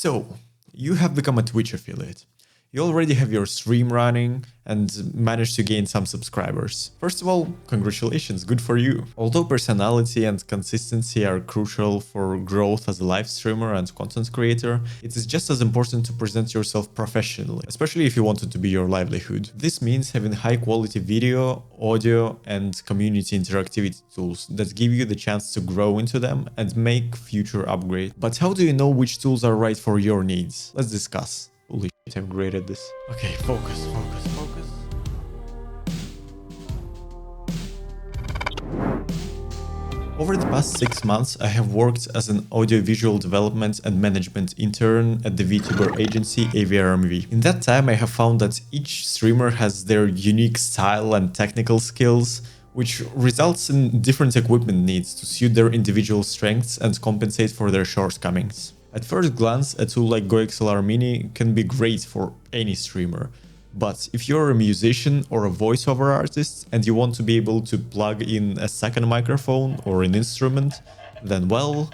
So, you have become a Twitch affiliate. You already have your stream running and managed to gain some subscribers. First of all, congratulations, good for you. Although personality and consistency are crucial for growth as a live streamer and content creator, it is just as important to present yourself professionally, especially if you want it to be your livelihood. This means having high quality video, audio, and community interactivity tools that give you the chance to grow into them and make future upgrades. But how do you know which tools are right for your needs? Let's discuss. Holy shit, I'm great at this. Okay, focus. Over the past 6 months, I have worked as an audiovisual development and management intern at the VTuber agency AVRMV. In that time, I have found that each streamer has their unique style and technical skills, which results in different equipment needs to suit their individual strengths and compensate for their shortcomings. At first glance, a tool like GoXLR Mini can be great for any streamer. But if you're a musician or a voiceover artist and you want to be able to plug in a second microphone or an instrument, then well,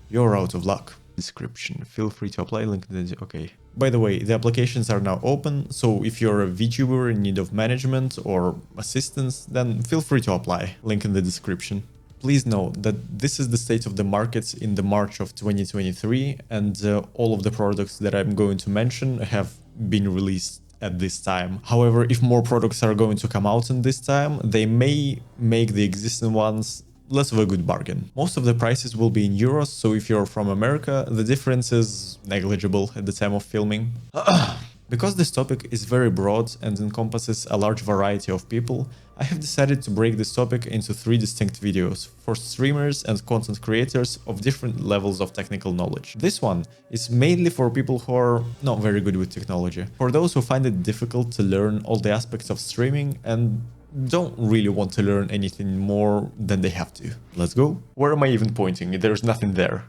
you're out of luck. Description. Feel free to apply. Link in the... Okay. By the way, the applications are now open, so if you're a VTuber in need of management or assistance, then feel free to apply. Link in the description. Please note that this is the state of the markets in the March of 2023, and all of the products that I'm going to mention have been released at this time. However, if more products are going to come out in this time, they may make the existing ones less of a good bargain. Most of the prices will be in euros, so if you're from America, the difference is negligible at the time of filming. Because this topic is very broad and encompasses a large variety of people, I have decided to break this topic into 3 distinct videos for streamers and content creators of different levels of technical knowledge. This one is mainly for people who are not very good with technology, for those who find it difficult to learn all the aspects of streaming and don't really want to learn anything more than they have to. Let's go. Where am I even pointing? There's nothing there.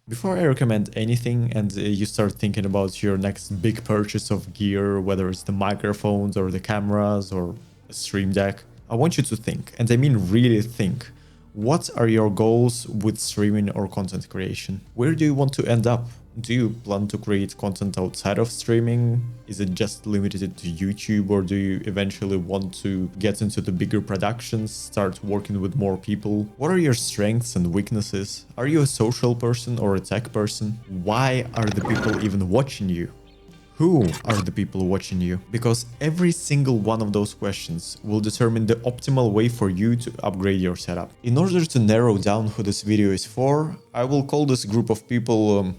Before I recommend anything and you start thinking about your next big purchase of gear, whether it's the microphones or the cameras or a stream deck, I want you to think, and I mean really think, what are your goals with streaming or content creation? Where do you want to end up? Do you plan to create content outside of streaming? Is it just limited to YouTube, or do you eventually want to get into the bigger productions, start working with more people? What are your strengths and weaknesses? Are you a social person or a tech person? Why are the people even watching you? Who are the people watching you? Because every single one of those questions will determine the optimal way for you to upgrade your setup. In order to narrow down who this video is for, I will call this group of people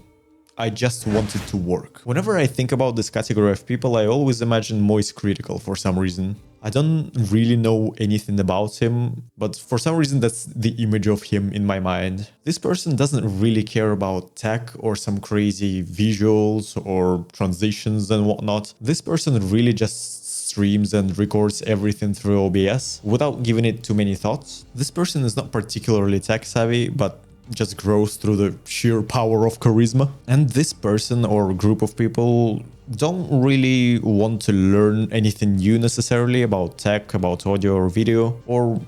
I just want it to work. Whenever I think about this category of people, I always imagine Moist Critical for some reason. I don't really know anything about him, but for some reason that's the image of him in my mind. This person doesn't really care about tech or some crazy visuals or transitions and whatnot. This person really just streams and records everything through OBS without giving it too many thoughts. This person is not particularly tech savvy, but just grows through the sheer power of charisma. And this person or group of people don't really want to learn anything new necessarily about tech, about audio or video, or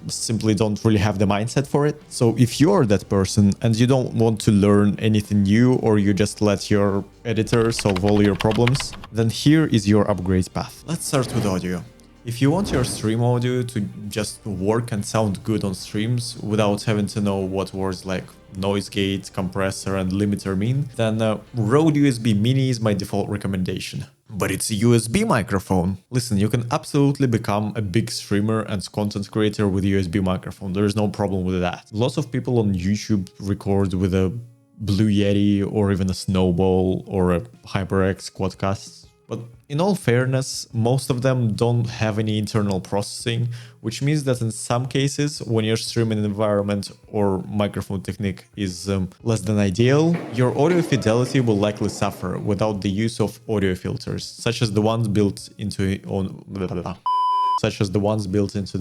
simply don't really have the mindset for it. So if you're that person and you don't want to learn anything new, or you just let your editor solve all your problems, then here is your upgrade path. Let's start with audio. If you want your stream audio to just work and sound good on streams without having to know what words like noise gate, compressor, and limiter mean, then Rode USB Mini is my default recommendation. But it's a USB microphone. Listen, you can absolutely become a big streamer and content creator with a USB microphone. There is no problem with that. Lots of people on YouTube record with a Blue Yeti or even a Snowball or a HyperX Quadcast. But in all fairness, most of them don't have any internal processing, which means that in some cases, when your streaming environment or microphone technique is less than ideal, your audio fidelity will likely suffer without the use of audio filters, such as the ones built into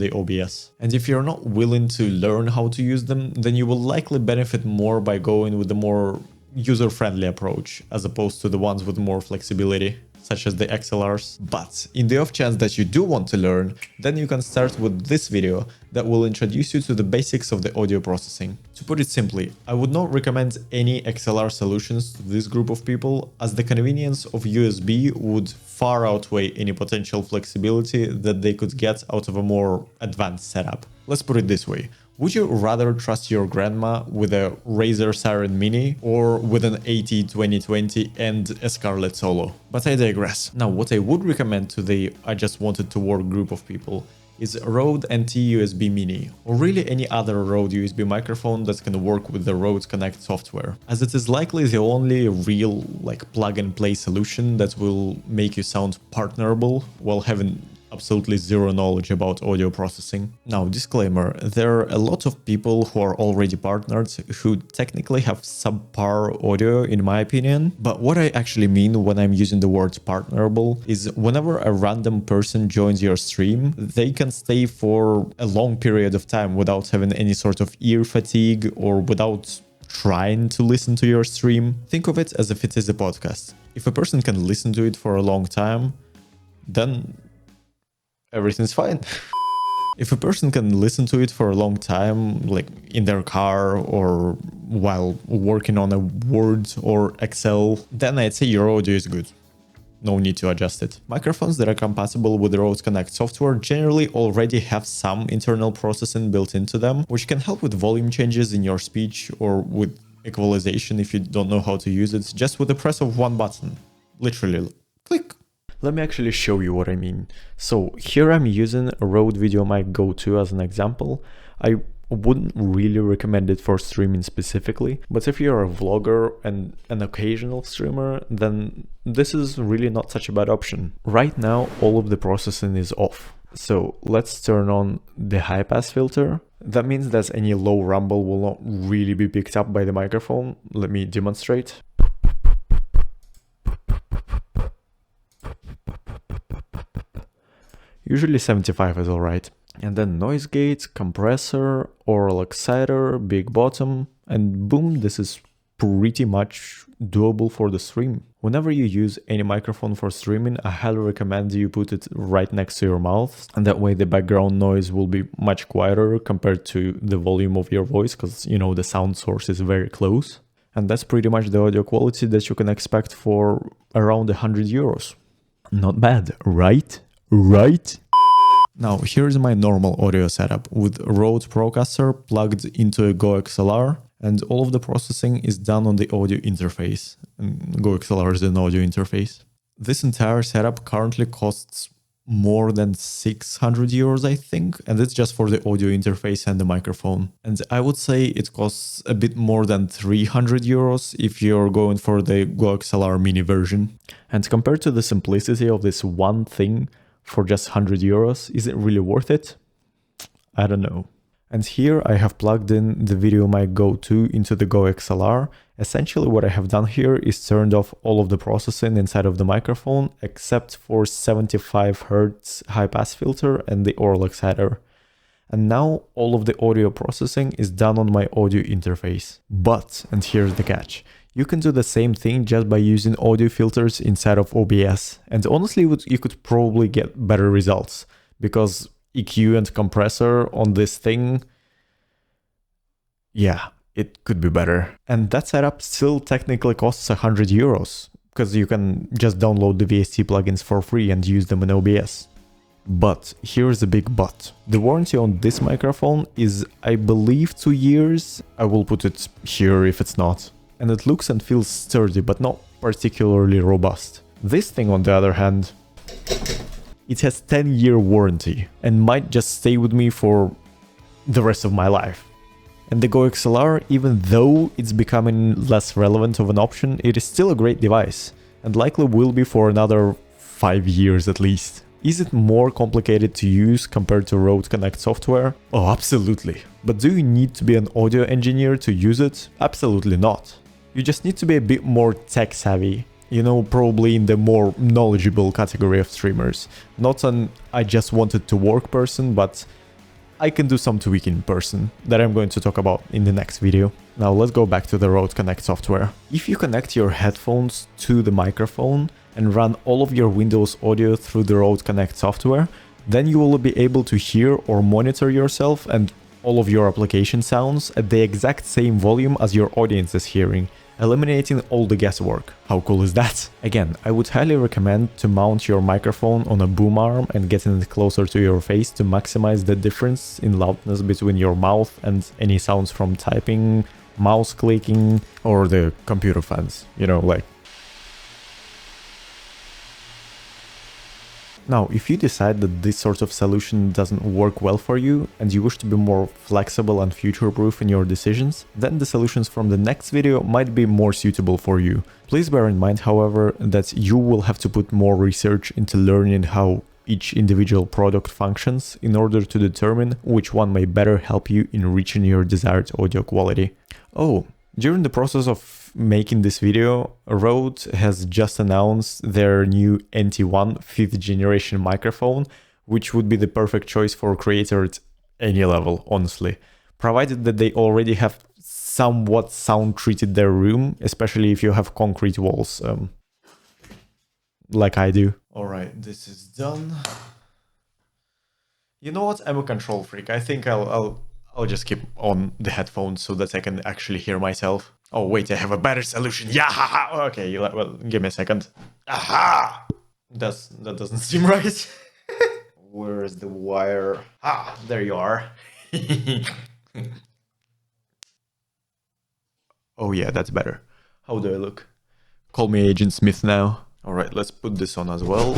the OBS. And if you're not willing to learn how to use them, then you will likely benefit more by going with the more user-friendly approach, as opposed to the ones with more flexibility. such as the XLRs. But in the off chance that you do want to learn, then you can start with this video that will introduce you to the basics of the audio processing. To put it simply, I would not recommend any XLR solutions to this group of people, as the convenience of USB would far outweigh any potential flexibility that they could get out of a more advanced setup. Let's put it this way. Would you rather trust your grandma with a Razer Siren Mini or with an AT2020 and a Scarlett Solo? But I digress. Now, what I would recommend to the I just wanted to work group of people is Rode NT USB Mini, or really any other Rode USB microphone that can work with the Rode Connect software, as it is likely the only real plug-and-play solution that will make you sound partnerable while having absolutely zero knowledge about audio processing. Now, disclaimer, there are a lot of people who are already partnered who technically have subpar audio in my opinion, but what I actually mean when I'm using the word partnerable is whenever a random person joins your stream, they can stay for a long period of time without having any sort of ear fatigue or without trying to listen to your stream. Think of it as if it is a podcast. If a person can listen to it for a long time, then everything's fine. If a person can listen to it for a long time, like in their car or while working on a Word or Excel, then I'd say your audio is good. No need to adjust it. Microphones that are compatible with the Rode Connect software generally already have some internal processing built into them, which can help with volume changes in your speech or with equalization if you don't know how to use it, just with the press of one button. Literally, click. Let me actually show you what I mean. So here I'm using a Rode VideoMic Go 2 as an example. I wouldn't really recommend it for streaming specifically, but if you're a vlogger and an occasional streamer, then this is really not such a bad option. Right now, all of the processing is off. So let's turn on the high pass filter. That means that any low rumble will not really be picked up by the microphone. Let me demonstrate. Usually 75 is alright. And then noise gate, compressor, oral exciter, big bottom, and boom, this is pretty much doable for the stream. Whenever you use any microphone for streaming, I highly recommend you put it right next to your mouth, and that way the background noise will be much quieter compared to the volume of your voice, because you know the sound source is very close. And that's pretty much the audio quality that you can expect for around €100. Not bad, right? Right? Now, here's my normal audio setup with Rode Procaster plugged into a Go XLR, and all of the processing is done on the audio interface. And Go XLR is an audio interface. This entire setup currently costs more than €600, I think, and it's just for the audio interface and the microphone. And I would say it costs a bit more than €300 if you're going for the Go XLR mini version. And compared to the simplicity of this one thing, for just €100, is it really worth it? I don't know. And here I have plugged in the VideoMic Go 2 into the Go XLR. Essentially what I have done here is turned off all of the processing inside of the microphone except for 75 Hz high pass filter and the oral exciter. And now all of the audio processing is done on my audio interface. But, and here's the catch, you can do the same thing just by using audio filters inside of OBS. And honestly, you could probably get better results because EQ and compressor on this thing, yeah, it could be better. And that setup still technically costs €100 because you can just download the VST plugins for free and use them in OBS. But here's the big but. The warranty on this microphone is, I believe, 2 years. I will put it here if it's not. And it looks and feels sturdy, but not particularly robust. This thing, on the other hand, it has 10-year warranty and might just stay with me for the rest of my life. And the Go XLR, even though it's becoming less relevant of an option, it is still a great device and likely will be for another 5 years at least. Is it more complicated to use compared to Rode Connect software? Oh, absolutely. But do you need to be an audio engineer to use it? Absolutely not. You just need to be a bit more tech savvy. You know, probably in the more knowledgeable category of streamers. Not an I just wanted to work person, but I can do some tweaking person that I'm going to talk about in the next video. Now let's go back to the Rode Connect software. If you connect your headphones to the microphone and run all of your Windows audio through the Rode Connect software, then you will be able to hear or monitor yourself and all of your application sounds at the exact same volume as your audience is hearing, eliminating all the guesswork. How cool is that? Again, I would highly recommend to mount your microphone on a boom arm and getting it closer to your face to maximize the difference in loudness between your mouth and any sounds from typing, mouse clicking, or the computer fans, like. Now, if you decide that this sort of solution doesn't work well for you and you wish to be more flexible and future-proof in your decisions, then the solutions from the next video might be more suitable for you. Please bear in mind, however, that you will have to put more research into learning how each individual product functions in order to determine which one may better help you in reaching your desired audio quality. Oh, during the process of making this video, Rode has just announced their new NT1 5th generation microphone, which would be the perfect choice for a creator at any level, honestly, provided that they already have somewhat sound treated their room, especially if you have concrete walls, like I do. All right, this is done. You know what? I'm a control freak. I think I'll just keep on the headphones so that I can actually hear myself. Oh, wait, I have a better solution. Yeah, okay, well, give me a second. Aha! That doesn't seem right. Where's the wire? Ah, there you are. Oh yeah, that's better. How do I look? Call me Agent Smith now. All right, let's put this on as well,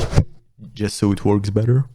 just so it works better.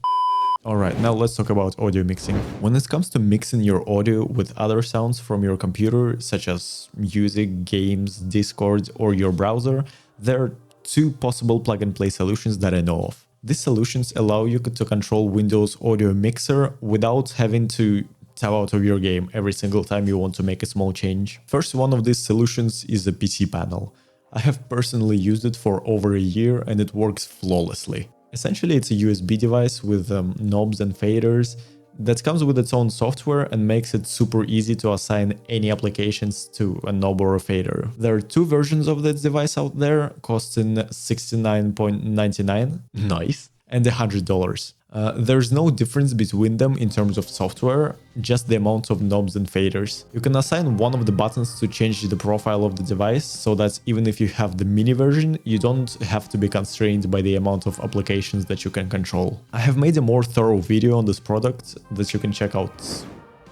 Alright, now let's talk about audio mixing. When it comes to mixing your audio with other sounds from your computer, such as music, games, Discord, or your browser, there are two possible plug-and-play solutions that I know of. These solutions allow you to control Windows audio mixer without having to tab out of your game every single time you want to make a small change. First one of these solutions is a PC panel. I have personally used it for over a year and it works flawlessly. Essentially, it's a USB device with knobs and faders that comes with its own software and makes it super easy to assign any applications to a knob or a fader. There are two versions of this device out there, costing $69.99, nice, and $100. There's no difference between them in terms of software, just the amount of knobs and faders. You can assign one of the buttons to change the profile of the device, so that even if you have the mini version, you don't have to be constrained by the amount of applications that you can control. I have made a more thorough video on this product that you can check out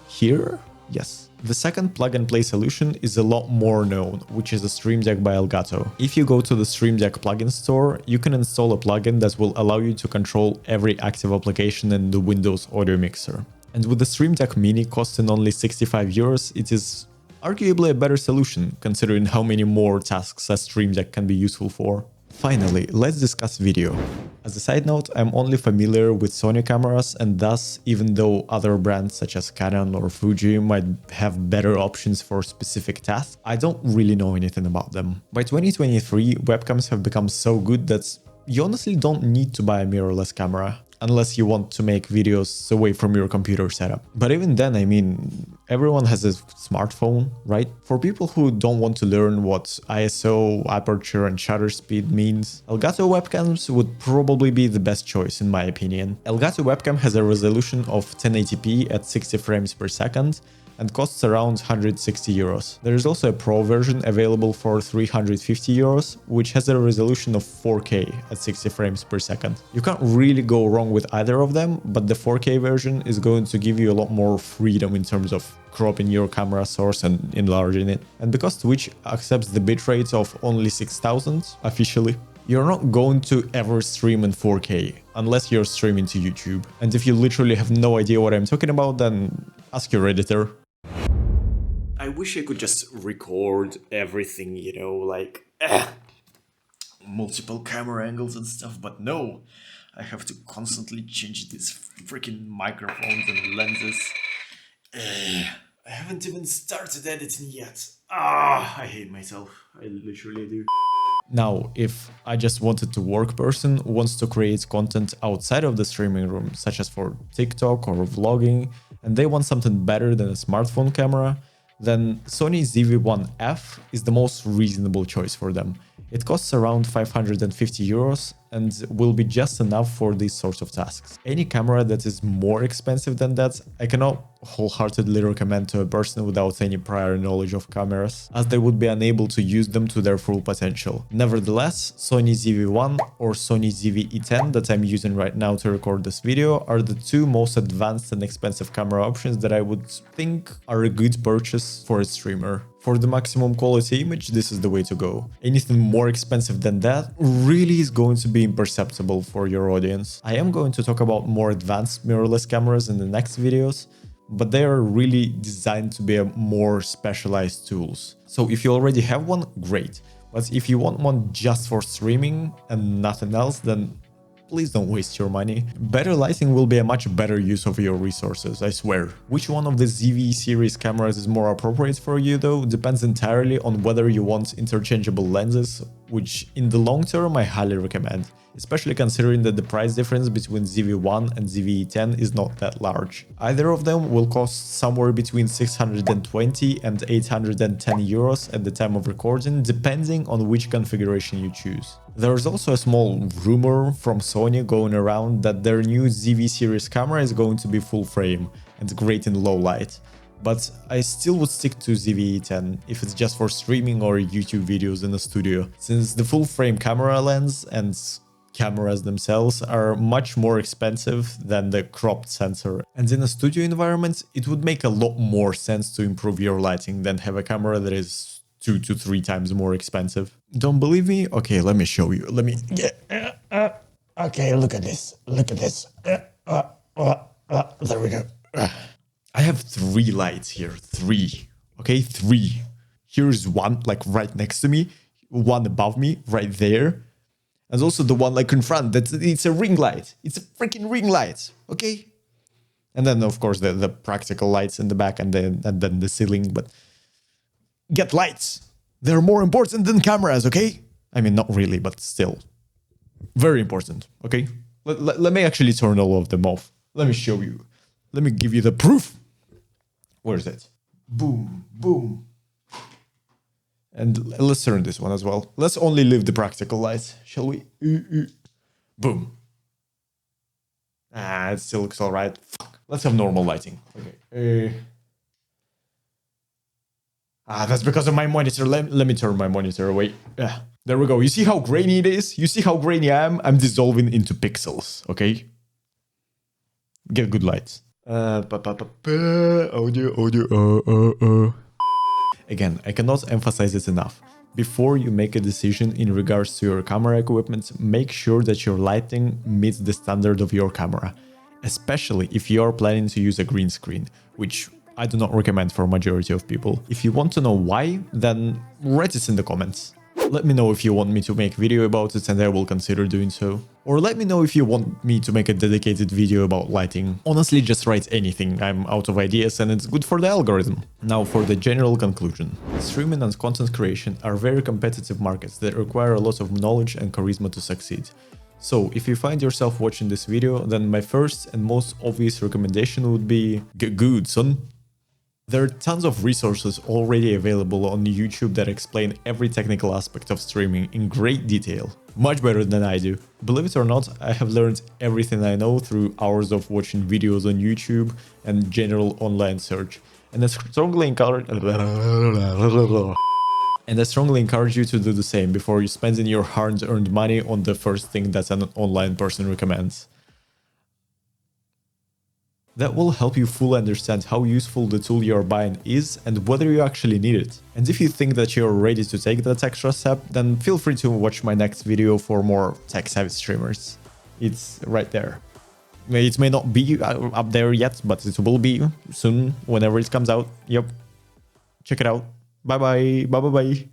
here. Yes. The second plug-and-play solution is a lot more known, which is a Stream Deck by Elgato. If you go to the Stream Deck plugin store, you can install a plugin that will allow you to control every active application in the Windows audio mixer. And with the Stream Deck Mini costing only 65 euros, it is arguably a better solution, considering how many more tasks a Stream Deck can be useful for. Finally, let's discuss video. As a side note, I'm only familiar with Sony cameras, and thus, even though other brands such as Canon or Fuji might have better options for specific tasks, I don't really know anything about them. By 2023, webcams have become so good that you honestly don't need to buy a mirrorless camera, unless you want to make videos away from your computer setup. But even then, I mean, everyone has a smartphone, right? For people who don't want to learn what ISO, aperture, and shutter speed means, Elgato webcams would probably be the best choice in my opinion. Elgato webcam has a resolution of 1080p at 60 frames per second, and costs around 160 euros. There is also a Pro version available for 350 euros, which has a resolution of 4K at 60 frames per second. You can't really go wrong with either of them, but the 4K version is going to give you a lot more freedom in terms of cropping your camera source and enlarging it. And because Twitch accepts the bitrate of only 6000 officially, you're not going to ever stream in 4K unless you're streaming to YouTube. And if you literally have no idea what I'm talking about, then ask your editor. I wish I could just record everything, like multiple camera angles and stuff, but no, I have to constantly change these freaking microphones and lenses. I haven't even started editing yet. I hate myself. I literally do. Now, if I just wanted to work person who wants to create content outside of the streaming room, such as for TikTok or vlogging, and they want something better than a smartphone camera, then Sony ZV-1F is the most reasonable choice for them. It costs around 550 euros and will be just enough for these sorts of tasks. Any camera that is more expensive than that, I cannot wholeheartedly recommend to a person without any prior knowledge of cameras, as they would be unable to use them to their full potential. Nevertheless, Sony ZV-1 or Sony ZV-E10 that I'm using right now to record this video are the two most advanced and expensive camera options that I would think are a good purchase for a streamer. For the maximum quality image, this is the way to go. Anything more expensive than that really is going to be imperceptible for your audience. I am going to talk about more advanced mirrorless cameras in the next videos, but they are really designed to be more specialized tools. So if you already have one, great. But if you want one just for streaming and nothing else, then please don't waste your money. Better lighting will be a much better use of your resources, I swear. Which one of the ZV series cameras is more appropriate for you though depends entirely on whether you want interchangeable lenses, which in the long term I highly recommend, especially considering that the price difference between ZV-1 and ZV-E10 is not that large. Either of them will cost somewhere between 620 and 810 euros at the time of recording, depending on which configuration you choose. There's also a small rumor from Sony going around that their new ZV series camera is going to be full frame and great in low light. But I still would stick to ZV-E10 if it's just for streaming or YouTube videos in the studio, since the full frame camera lens and cameras themselves are much more expensive than the cropped sensor. And in a studio environment, it would make a lot more sense to improve your lighting than have a camera that is 2 to 3 times more expensive. Don't believe me? Okay, let me show you. Let me... okay, look at this. Look at this. There we go. I have 3 lights here. 3. Okay, 3. Here's one, like right next to me. One above me, right there. And also the one like in front. It's a ring light. It's a freaking ring light. Okay? And then, of course, the practical lights in the back and then the ceiling. But get lights. They're more important than cameras, okay? I mean, not really, but still. Very important, okay? Let me actually turn all of them off. Let me show you. Let me give you the proof. Where is it? Boom, boom. And let's turn this one as well. Let's only leave the practical lights, shall we? Boom. It still looks all right. Let's have normal lighting. Okay. That's because of my monitor. Let me turn my monitor away. There we go. You see how grainy it is? You see how grainy I am? I'm dissolving into pixels, okay? Get good lights. Audio. Again, I cannot emphasize it enough. Before you make a decision in regards to your camera equipment, make sure that your lighting meets the standard of your camera, especially if you are planning to use a green screen, which I do not recommend for a majority of people. If you want to know why, then write it in the comments. Let me know if you want me to make a video about it and I will consider doing so. Or let me know if you want me to make a dedicated video about lighting. Honestly, just write anything. I'm out of ideas and it's good for the algorithm. Now for the general conclusion. Streaming and content creation are very competitive markets that require a lot of knowledge and charisma to succeed. So if you find yourself watching this video, then my first and most obvious recommendation would be get good, son. There are tons of resources already available on YouTube that explain every technical aspect of streaming in great detail, much better than I do. Believe it or not, I have learned everything I know through hours of watching videos on YouTube and general online search, and I strongly encourage you to do the same before you spending your hard-earned money on the first thing that an online person recommends. That will help you fully understand how useful the tool you're buying is and whether you actually need it. And if you think that you're ready to take that extra step, then feel free to watch my next video for more tech-savvy streamers. It's right there. It may not be up there yet, but it will be soon, whenever it comes out. Yep. Check it out. Bye bye. Bye bye bye.